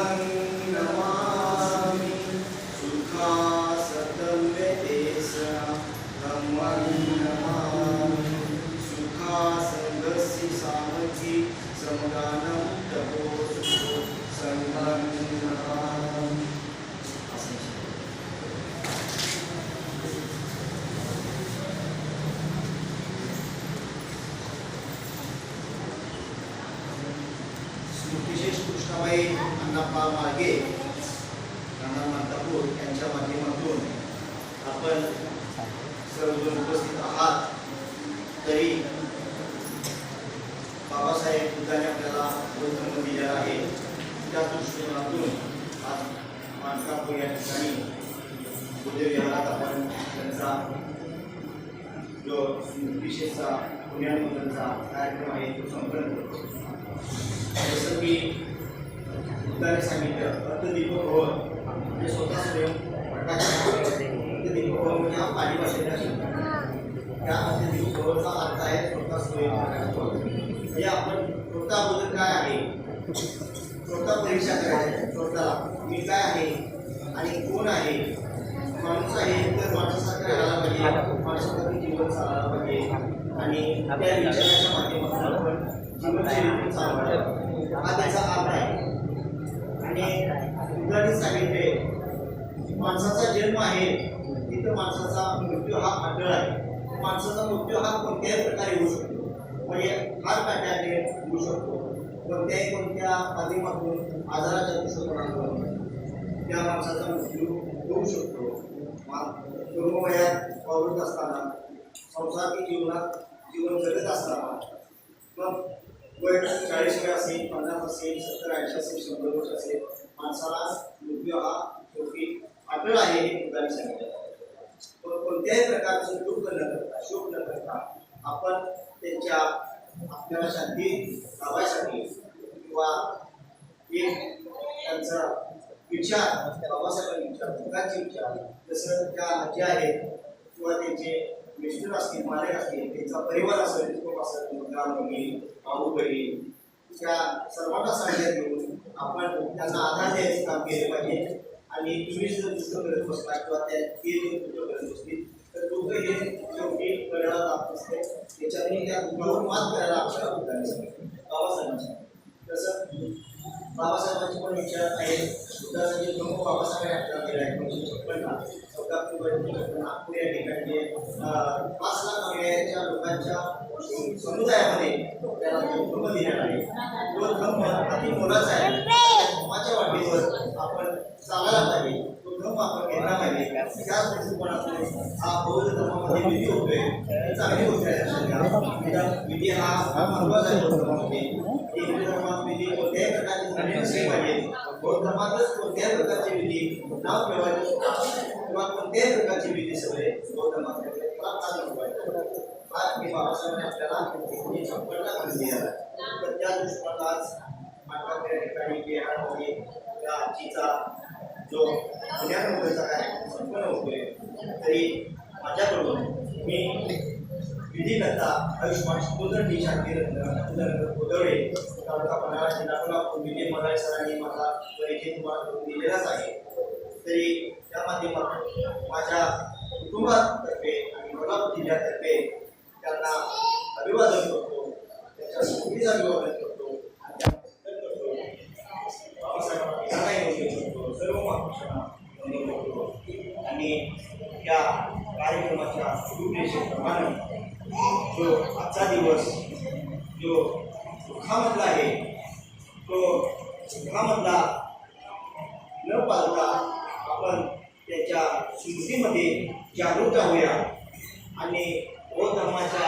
धम्मं नमामि सुखासतं वेदेशः धम्मं नमामि सुखासंगस्य सामर्थि समगानं तपोसुखो संघं नमामि। विशेष कृष्णबाई अण्णाप्पा मागे राणा मातापूर यांच्या माध्यमातून आपण सर्वजण उपस्थित आहात, तरी बाबासाहेब बुद्धांनी आपल्याला धर्म दिलेला आहे त्या दृष्टिकोनातून आज मानकापूर या ठिकाणी बुद्ध विहारात आपण त्यांचा जो विशेषचा पुण्यानुमोदनचा कार्यक्रम आहे तो संपन्न करतो। जसं की बुद्धाने सांगितलं अर्थदीपक भवन म्हणजे स्वतः स्वयं प्रकाश अर्थदीपक भवन म्हणजे हा पाली भाषेचा शब्द आहे। त्या अर्थदीपक भवनचा अर्थ आहे स्वतः स्वयं प्रकाश भवन। म्हणजे आपण स्वतःबद्दल काय आहे स्वतः परीक्षा करायची, स्वतःला मी काय आहे आणि कोण आहे। माणूस आहे तर माणसासारखं राहायला पाहिजे, माणसासारखं जीवन चालायला पाहिजे आणि त्या विचाराच्या माध्यमातून आपण जीवनशैली चालवायला हा त्याचा अर्थ आहे। आणि बुद्धांनी सांगितले माणसाचा जन्म आहे तिथं माणसाचा मृत्यू हा अटळ आहे। माणसाचा मृत्यू हा कोणत्याही प्रकारे होऊ शकतो, म्हणजे हार काढण्याने होऊ शकतो, कोणत्या माध्यमातून आजाराच्या दृष्टिकोनातून त्या माणसाचा मृत्यू होऊ शकतो। तरुण वयात वावरत असताना संसारिक जीवनात जीवन जगत असताना मग वय 40 वय असेल, 50 असेल, 70, 80 असेल, 100 वर्ष असेल, माणसाला मृत्यू हा शेवटी अटळ आहे हे बुद्धांनी सांगितलं। पण कोणत्याही प्रकारचं दुःख न करता शोक न करता आपण त्यांच्या आपल्याला शांती लावायसाठी किंवा एक त्यांचा विचार बाबासाहेबांचे विचार बुद्धांचे विचार जसं त्या आजी आहेत किंवा त्यांचे मिस्टर असतील, मालक असतील, त्यांचा परिवार असेल, कुटुंब असेल, मुलगा मुलगी भाऊ बहीण त्या सर्वांना सांगण्यात येऊन आपण त्यांना आधार द्यायचं काम केले पाहिजे। आणि तुम्ही जर दुष्ट करत बसला किंवा ते जर दुष्ट करत बसतील तर दुःख हे शेवटी करायला जात असते, त्याच्याने त्या दुःखावर मात करायला आपल्याला बुद्धांनी सांगितलं, बाबासाहेबांनी सांगितलं। तसं बाबासाहेबांचे पण विचार आहेत। बुद्धाचा जे प्रमुख बाबासाहेब आपल्याला दिला आहे 1956 नागपूर या ठिकाणी 5 लाख अनुयायांच्या लोकांच्या समुदायामध्ये त्याला धर्म दिलेला आहे। तो धर्म अति मोलाचा आहे, धर्माच्या वाटेवर आपण चालायला पाहिजे, तो धर्म आपण घेतला पाहिजे। त्याच दृष्टिकोनातून हा बौद्ध धर्मामध्ये विधी होतोय, चांगली गोष्ट आहे। विधी हा महत्वाचा आहे बौद्ध धर्मामध्ये। हिंदू धर्मात विधी कोणत्याही प्रकारचे झाले नसले पाहिजे, बौद्ध धर्मातच कोणत्याही प्रकारचे विधी नाव ठेवायचे किंवा कोणत्याही प्रकारचे विधी सगळे बौद्ध धर्मामध्ये आज मी बाबासाहेबांनी आपल्याला 1956 मध्ये दिला। तर त्या दृष्टीने आज मानकापूर या ठिकाणी बिहारमध्ये त्या आजीचा जो पुण्यानुमोदनचा कार्यक्रम संपन्न होतोय, तरी माझ्याकडून मी विधीकर्ता आयुष्मान सुंदर शांती गोदवडे तालुका पन्हाळा जिल्हा कोल्हापूर विजय मदाळे सरांनी माझा परिचय तुम्हाला करून दिलेलाच आहे। तरी त्या माध्यमातून माझ्या कुटुंबातर्फे आणि कोल्हापूर जिल्ह्यातर्फे त्यांना अभिवादन करतो, त्यांच्या स्मृतीचं अभिवादन करतो आणि बाबासाहेबांना सर्व महापुरुषांना वंदन करतो। आणि या कार्यक्रमाच्या उद्देशाप्रमाणे जो आजचा दिवस जो सुखामधला आहे तो सुखामधला न पाळता आपण त्याच्या स्मृतीमध्ये जागृत राहूया आणि बौद्ध धर्माच्या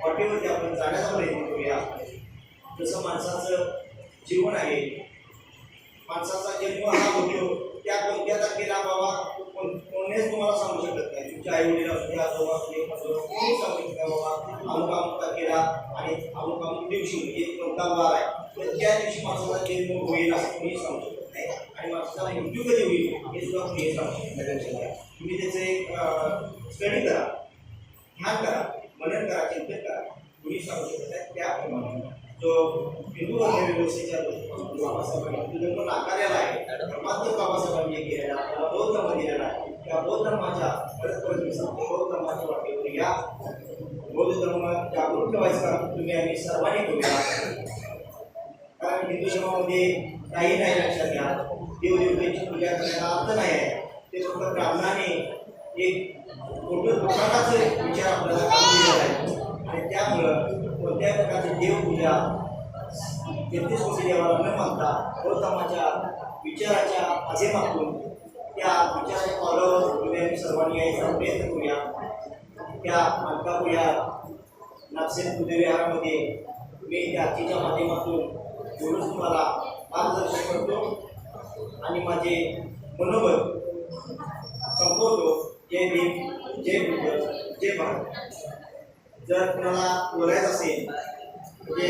वाटेवरती आपण जाण्याचा प्रयत्न करूया। जसं माणसाचं जीवन आहे, माणसाचा जन्म हा होतो त्या कोणत्या तारखेला बाबा कोणीच तुम्हाला सांगू शकत नाही। तुमच्या आई वडील असू द्या, आजोबा असू दे, कोणी सांगू शकता बाबा अमुक अमुक तारखेला आणि अमुक अमुक दिवशी म्हणजे कोणता वार आहे, तर त्या दिवशी माणसाचा जन्म होईल असं कोणी सांगू शकत नाही। आणि माणसाचा मृत्यू कधी होईल हे सुद्धा कोणी सांगू शकत नाही। तुम्ही त्याचं एक स्टडी करा, ध्यान करा, मनन करा, चिंतन करा, कोणी सांगू शकत नाही। त्याप्रमाणे जो हिंदू धर्म व्यवस्थेच्या बाबासाहेबांनी हिंदू धर्म नाकारलेला आहे, धर्मांतर बाबासाहेबांनी जे केलेला आहे, त्याला बौद्ध धर्म दिलेला आहे. त्या बौद्ध धर्माच्या परस्पर बौद्ध धर्माच्या वाटेवर या बौद्ध धर्म जागृत ठेवायचं काम तुम्ही आम्ही सर्वांनी करूया. कारण हिंदू धर्मामध्ये काही नाही, लक्षात घ्या, देवदेवतेची पूजा करण्याचा अर्थ नाही आहे. ते फक्त ब्राह्मणाने एक मोठं प्रकारचे विचार आपल्याला काम दिलेला आहे आणि त्यामुळं कोणत्याही प्रकारची देवपूजा 33 कोटी देवाला न मानता बौद्ध धर्माच्या विचाराच्या माध्यमातून त्या विचाराच्या पावलावर तुम्ही सर्वांनी यायचा प्रयत्न करूया. त्या मानकापूर या नागसेन बुद्धविहारामध्ये मी त्या आरतीच्या माध्यमातून बोलून तुम्हाला मार्गदर्शन करतो आणि माझे मनोबल संपवतो. जय भीम, जय बुद्ध, जय भारत. जर कुणाला बोलायचं असेल म्हणजे